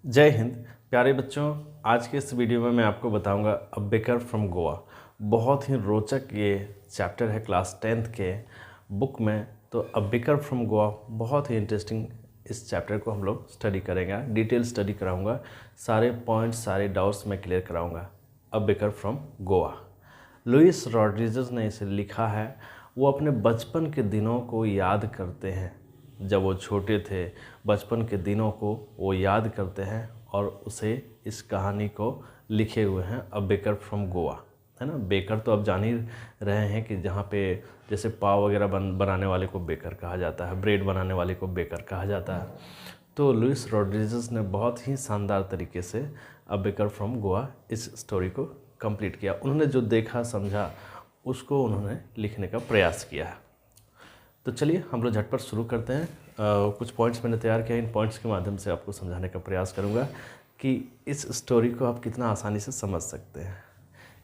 जय हिंद प्यारे बच्चों। आज के इस वीडियो में मैं आपको बताऊंगा अ बेकर फ्रॉम गोवा। बहुत ही रोचक ये चैप्टर है क्लास 10th के बुक में। तो अ बेकर फ्रॉम गोवा बहुत ही इंटरेस्टिंग इस चैप्टर को हम लोग स्टडी करेंगे, डिटेल स्टडी कराऊंगा, सारे पॉइंट्स सारे डाउट्स मैं क्लियर कराऊंगा। A baker from Goa, Luis Rodrigues ने इसे लिखा है। वो अपने बचपन के दिनों को याद करते हैं, जब वो छोटे थे बचपन के दिनों को वो याद करते हैं और उसे इस कहानी को लिखे हुए हैं अ बेकर फ्रॉम गोवा, है ना। बेकर तो अब जान ही रहे हैं कि जहाँ पे जैसे पाव वगैरह बनाने वाले को बेकर कहा जाता है, ब्रेड बनाने वाले को बेकर कहा जाता है। तो लुइस रॉड्रिगेज ने बहुत ही शानदार तरीके से अ बेकर फ्रॉम गोवा इस स्टोरी को कंप्लीट किया। उन्होंने जो देखा समझा उसको उन्होंने लिखने का प्रयास किया है। तो चलिए हम लोग झटपट शुरू करते हैं। कुछ पॉइंट्स मैंने तैयार किया, इन पॉइंट्स के माध्यम से आपको समझाने का प्रयास करूंगा कि इस स्टोरी को आप कितना आसानी से समझ सकते हैं।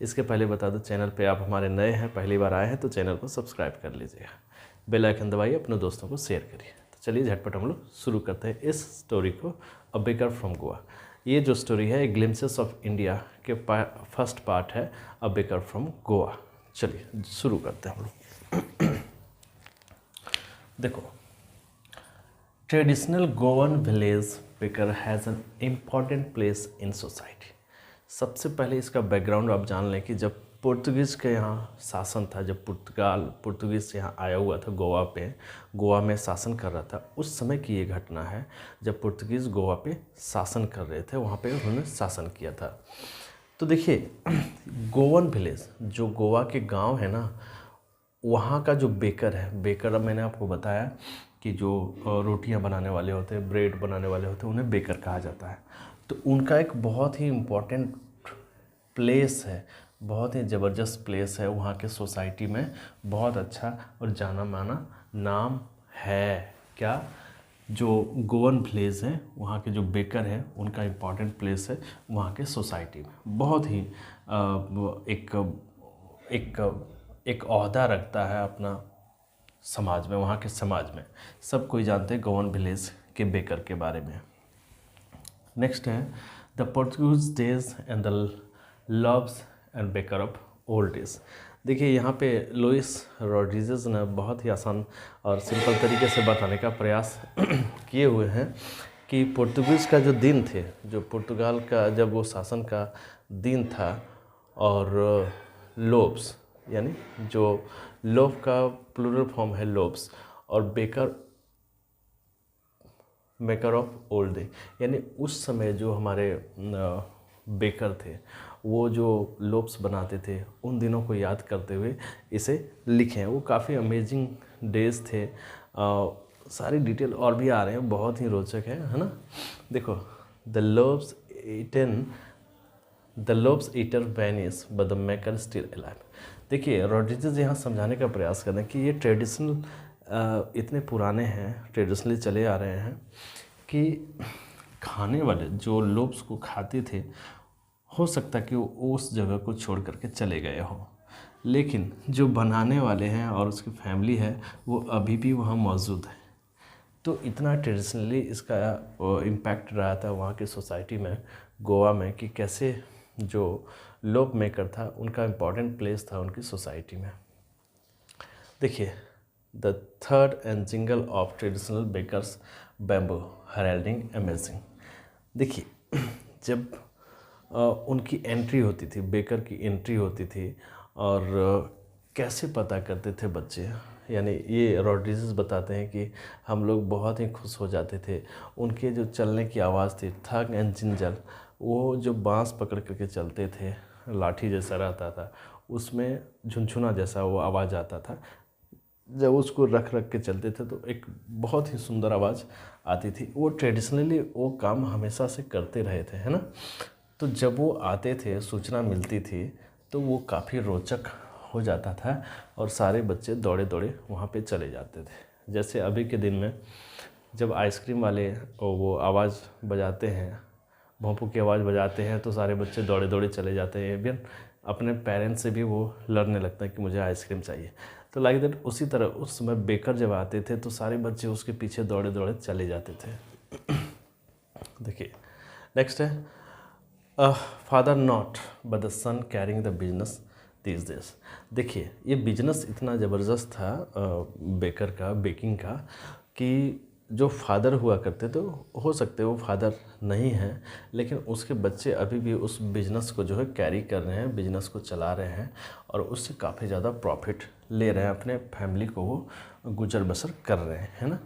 इसके पहले बता दो, चैनल पे आप हमारे नए हैं, पहली बार आए हैं तो चैनल को सब्सक्राइब कर लीजिएगा, बेल आइकन दबाइए, अपने दोस्तों को शेयर करिए। तो चलिए झटपट हम लोग शुरू करते हैं इस स्टोरी को, अ बेकर फ्रॉम गोवा। ये जो स्टोरी है ग्लिम्पसेस ऑफ इंडिया के फर्स्ट पार्ट है, अ बेकर फ्रॉम गोवा। चलिए शुरू करते हैं हम लोग। देखो, traditional Goan village baker has an important place in society. सबसे पहले इसका बैकग्राउंड आप जान लें कि जब पुर्तगीज़ के यहाँ शासन था, जब पुर्तगीज़ यहाँ आया हुआ था गोवा में शासन कर रहा था, उस समय की ये घटना है जब पुर्तगीज़ गोवा पे शासन कर रहे थे, वहाँ पे उन्होंने शासन किया था। तो देखिए, गोवन विलेज जो गोवा के गांव है ना, वहाँ का जो बेकर है, बेकर अब मैंने आपको बताया कि जो रोटियां बनाने वाले होते हैं, ब्रेड बनाने वाले होते हैं, उन्हें बेकर कहा जाता है। तो उनका एक बहुत ही इम्पोर्टेंट प्लेस है, बहुत ही ज़बरदस्त प्लेस है वहाँ के सोसाइटी में, बहुत अच्छा और जाना माना नाम है। क्या? जो गोवन विलेज है वहाँ के जो बेकर हैं उनका इम्पॉर्टेंट प्लेस है वहाँ के सोसाइटी में, बहुत ही एक एक एक ओहदा रखता है अपना समाज में, वहाँ के समाज में सब कोई जानते हैं गोवन विलेज के बेकर के बारे में। नेक्स्ट है the Portuguese days and the loves and baker of old days. देखिए, यहाँ पे लुइस रॉड्रिगेज ने बहुत ही आसान और सिंपल तरीके से बताने का प्रयास किए हुए हैं कि पुर्तगीज़ का जो दिन थे, जो पुर्तगाल का जब वो शासन का दिन था, और लोब्स यानी जो लोब का प्लूरल फॉर्म है लोब्स, और बेकर ऑफ ओल्ड डे, यानी उस समय जो हमारे बेकर थे वो जो लोब्स बनाते थे उन दिनों को याद करते हुए इसे लिखे हैं। वो काफ़ी अमेजिंग डेज थे। सारी डिटेल और भी आ रहे हैं, बहुत ही रोचक है ना। देखो, the lobes eater vanish but the maker still alive. देखिए, रॉड्रिगेज यहाँ समझाने का प्रयास कर रहे हैं कि ये ट्रेडिशनल इतने पुराने हैं, ट्रेडिशनली चले आ रहे हैं कि खाने वाले जो लोब्स को खाते थे, हो सकता कि वो उस जगह को छोड़ करके चले गए हों, लेकिन जो बनाने वाले हैं और उसकी फैमिली है वो अभी भी वहाँ मौजूद है। तो इतना ट्रेडिशनली इसका इम्पैक्ट रहा था वहाँ की सोसाइटी में, गोवा में, कि कैसे जो लोब मेकर था उनका इम्पॉर्टेंट प्लेस था उनकी सोसाइटी में। देखिए, the third and jingle of traditional bakers bamboo heralding amazing. देखिए, जब उनकी एंट्री होती थी, बेकर की एंट्री होती थी, और कैसे पता करते थे बच्चे, यानी ये रॉड्रिगेज बताते हैं कि हम लोग बहुत ही खुश हो जाते थे। उनके जो चलने की आवाज़ थी, थग एंड जिंजल, वो जो बांस पकड़ करके चलते थे, लाठी जैसा रहता था, उसमें झुनझुना जैसा वो आवाज़ आता था। जब उसको रख रख के चलते थे तो एक बहुत ही सुंदर आवाज़ आती थी। वो ट्रेडिशनली वो काम हमेशा से करते रहे थे, है ना। तो जब वो आते थे, सूचना मिलती थी, तो वो काफ़ी रोचक हो जाता था और सारे बच्चे दौड़े दौड़े वहाँ पे चले जाते थे। जैसे अभी के दिन में जब आइसक्रीम वाले वो आवाज़ बजाते हैं, भोंपू की आवाज़ बजाते हैं, तो सारे बच्चे दौड़े दौड़े चले जाते हैं। इवन अपने पेरेंट्स से भी वो लड़ने लगता है कि मुझे आइसक्रीम चाहिए। तो लाइक दैट, उसी तरह उस समय बेकर जब आते थे तो सारे बच्चे उसके पीछे दौड़े दौड़े चले जाते थे। देखिए, नेक्स्ट है father not but the son carrying the business these days. देखिए ये बिजनेस इतना ज़बरदस्त था बेकर का, बेकिंग का, कि जो फादर हुआ करते थे हो सकते वो फादर नहीं हैं, लेकिन उसके बच्चे अभी भी उस बिज़नेस को जो है कैरी कर रहे हैं, बिज़नेस को चला रहे हैं और उससे काफ़ी ज़्यादा प्रॉफिट ले रहे हैं, अपने फैमिली को वो गुजर बसर कर रहे हैं, है ना।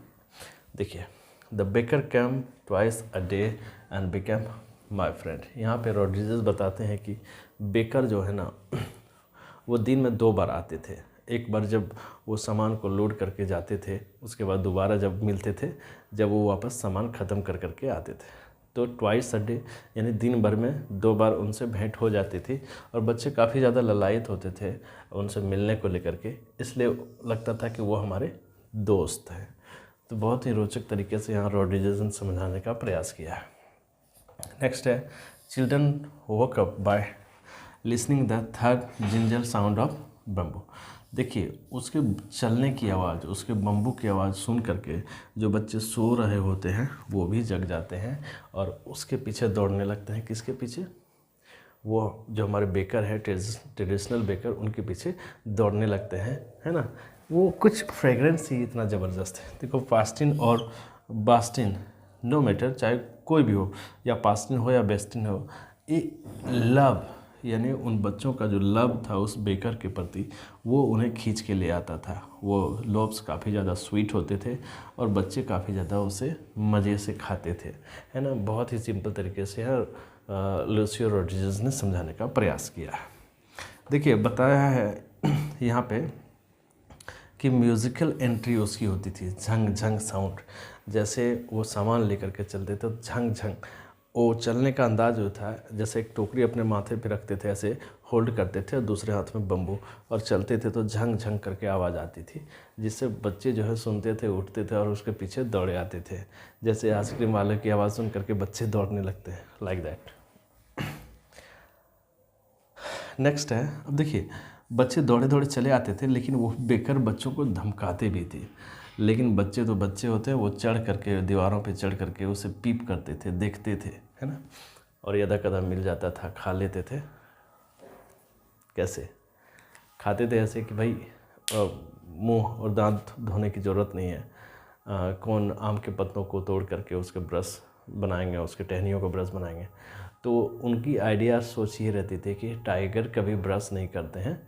देखिए the baker came twice a day and became my friend. यहाँ पे रॉड्रिगेज बताते हैं कि बेकर जो है ना वो दिन में 2 बार आते थे। एक बार जब वो सामान को लोड करके जाते थे, उसके बाद दोबारा जब मिलते थे जब वो वापस सामान ख़त्म कर करके आते थे। तो ट्वाइस अ डे यानी दिन भर में 2 बार उनसे भेंट हो जाती थी और बच्चे काफ़ी ज़्यादा ललायत होते थे उनसे मिलने को लेकर के, इसलिए लगता था कि वो हमारे दोस्त हैं। तो बहुत ही रोचक तरीके से यहाँ रॉड्रिगेज ने समझाने का प्रयास किया है। नेक्स्ट है children woke up by listening the third ginger sound of bamboo. देखिए उसके चलने की आवाज़, उसके बम्बू की आवाज़ सुन करके जो बच्चे सो रहे होते हैं वो भी जग जाते हैं और उसके पीछे दौड़ने लगते हैं। किसके पीछे? वो जो हमारे बेकर है, ट्रेडिशनल बेकर, उनके पीछे दौड़ने लगते हैं, है ना। वो कुछ फ्रेगरेंस ही इतना ज़बरदस्त है। देखो पास्टिन और बास्टिन, नो मैटर, चाहे कोई भी हो, या पास्टिन हो या बेस्टिन हो, ये लव यानी उन बच्चों का जो लव था उस बेकर के प्रति वो उन्हें खींच के ले आता था। वो लोव्स काफ़ी ज़्यादा स्वीट होते थे और बच्चे काफ़ी ज़्यादा उसे मज़े से खाते थे, है ना। बहुत ही सिंपल तरीके से लूसियो रॉड्रिगेज ने समझाने का प्रयास किया। देखिए बताया है यहाँ पे कि म्यूज़िकल एंट्री उसकी होती थी, झंग झंग साउंड, जैसे वो सामान लेकर के चलते थे झंग झंग। वो चलने का अंदाज जो था, जैसे एक टोकरी अपने माथे पे रखते थे, ऐसे होल्ड करते थे और दूसरे हाथ में बम्बू, और चलते थे तो झंग झंग करके आवाज़ आती थी, जिससे बच्चे जो है सुनते थे, उठते थे और उसके पीछे दौड़े आते थे। जैसे आइसक्रीम वाले की आवाज़ सुन करके बच्चे दौड़ने लगते हैं, लाइक दैट। नेक्स्ट है, अब देखिए बच्चे दौड़े दौड़े चले आते थे, लेकिन वो बेकर बच्चों को धमकाते भी थे। लेकिन बच्चे तो बच्चे होते हैं, वो चढ़ करके दीवारों पे चढ़ करके उसे पीप करते थे, देखते थे, है ना। और यदा कदा मिल जाता था, खा लेते थे। कैसे खाते थे? ऐसे कि भाई मुंह और दांत धोने की ज़रूरत नहीं है, कौन आम के पत्तों को तोड़ करके उसके ब्रश बनाएंगे, उसके टहनियों को ब्रश बनाएंगे। तो उनकी आइडिया सोच ये रहती थी कि टाइगर कभी ब्रश नहीं करते हैं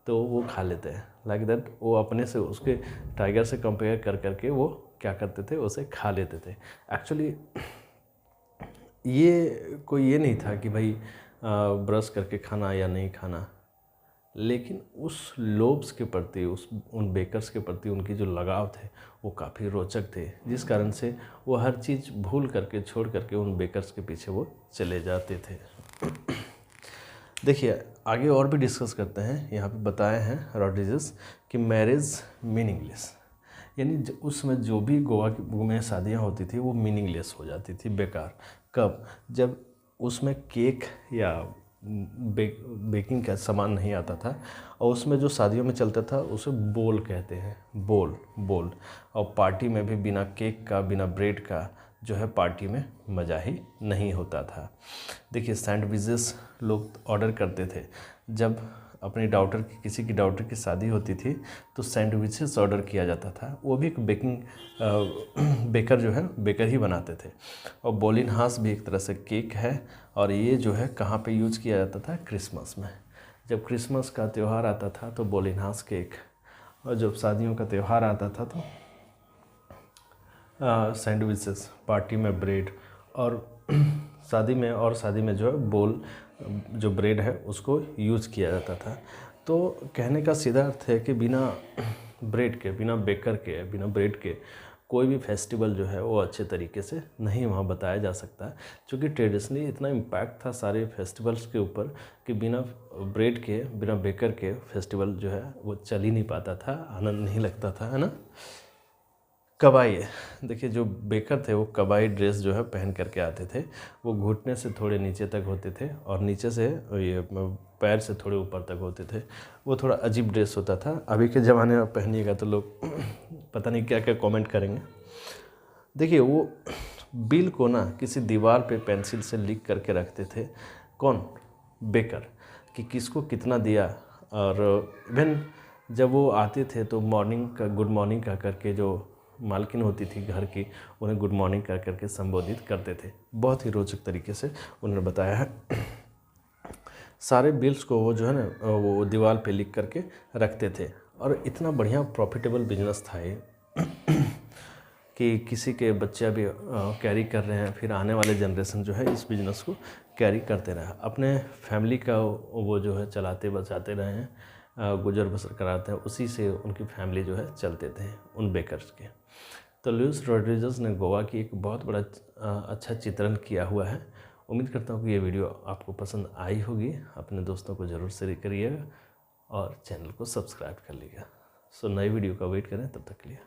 तो वो खा लेते हैं, लाइक दैट। वो अपने से उसके टाइगर से कंपेयर कर करके वो क्या करते थे, उसे खा लेते थे। एक्चुअली ये कोई ये नहीं था कि भाई ब्रश करके खाना या नहीं खाना, लेकिन उस लोब्स के प्रति, उन बेकर्स के प्रति उनकी जो लगाव थे वो काफ़ी रोचक थे, जिस कारण से वो हर चीज़ भूल करके, छोड़ करके उन बेकर्स के पीछे वो चले जाते थे। देखिए आगे और भी डिस्कस करते हैं। यहाँ पे बताए हैं रॉड्रिगेज कि मैरिज मीनिंगलेस, यानी उस समय जो भी गोवा में शादियाँ होती थी वो मीनिंगलेस हो जाती थी, बेकार। कब? जब उसमें केक या बेकिंग का सामान नहीं आता था, और उसमें जो शादियों में चलता था उसे बोल कहते हैं, बोल। और पार्टी में भी बिना केक का, बिना ब्रेड का जो है पार्टी में मज़ा ही नहीं होता था। देखिए सैंडविचेस लोग ऑर्डर करते थे, जब अपनी डॉटर की, किसी की डॉटर की शादी होती थी तो सैंडविचेस ऑर्डर किया जाता था। वो भी एक बेकर जो है बेकर ही बनाते थे। और बोलिनहास भी एक तरह से केक है, और ये जो है कहाँ पे यूज़ किया जाता था? क्रिसमस में। जब क्रिसमस का त्यौहार आता था तो बोलिनहास केक, और जब शादियों का त्यौहार आता था तो सैंडविचेस, पार्टी में ब्रेड, और शादी में जो है बोल, जो ब्रेड है उसको यूज़ किया जाता था। तो कहने का सीधा अर्थ है कि बिना ब्रेड के, बिना बेकर के, बिना ब्रेड के कोई भी फेस्टिवल जो है वो अच्छे तरीके से नहीं वहाँ बताया जा सकता, क्योंकि ट्रेडिशनली इतना इम्पैक्ट था सारे फेस्टिवल्स के ऊपर कि बिना ब्रेड के, बिना बेकर के फेस्टिवल जो है वो चल ही नहीं पाता था, आनंद नहीं लगता था, है ना। कबाई, देखिए जो बेकर थे वो कबाई ड्रेस जो है पहन करके आते थे। वो घुटने से थोड़े नीचे तक होते थे और नीचे से ये पैर से थोड़े ऊपर तक होते थे। वो थोड़ा अजीब ड्रेस होता था। अभी के ज़माने में पहनिएगा तो लोग पता नहीं क्या क्या कमेंट करेंगे। देखिए वो बिल को ना किसी दीवार पे पेंसिल से लिख करके रखते थे। कौन? बेकर, कि किसको कितना दिया। और इवन जब वो आते थे तो मॉर्निंग का गुड मॉर्निंग कह करके जो मालकिन होती थी घर की, उन्हें गुड मॉर्निंग कह करके संबोधित करते थे। बहुत ही रोचक तरीके से उन्होंने बताया है। सारे बिल्स को वो जो है ना वो दीवार पे लिख करके रखते थे। और इतना बढ़िया प्रॉफिटेबल बिजनेस था ये कि किसी के बच्चे अभी कैरी कर रहे हैं, फिर आने वाले जनरेशन जो है इस बिज़नेस को कैरी करते रहे, अपने फैमिली का वो जो है चलाते बचाते रहे हैं, गुजर बसर कराते हैं, उसी से उनकी फैमिली जो है चलते थे उन बेकर्स के। तो लुइस रोड्रिगेज ने गोवा की एक बहुत बड़ा अच्छा चित्रण किया हुआ है। उम्मीद करता हूँ कि ये वीडियो आपको पसंद आई होगी। अपने दोस्तों को ज़रूर शेयर करिएगा और चैनल को सब्सक्राइब कर लीजिएगा। सो नई वीडियो का वेट करें, तब तक के लिए।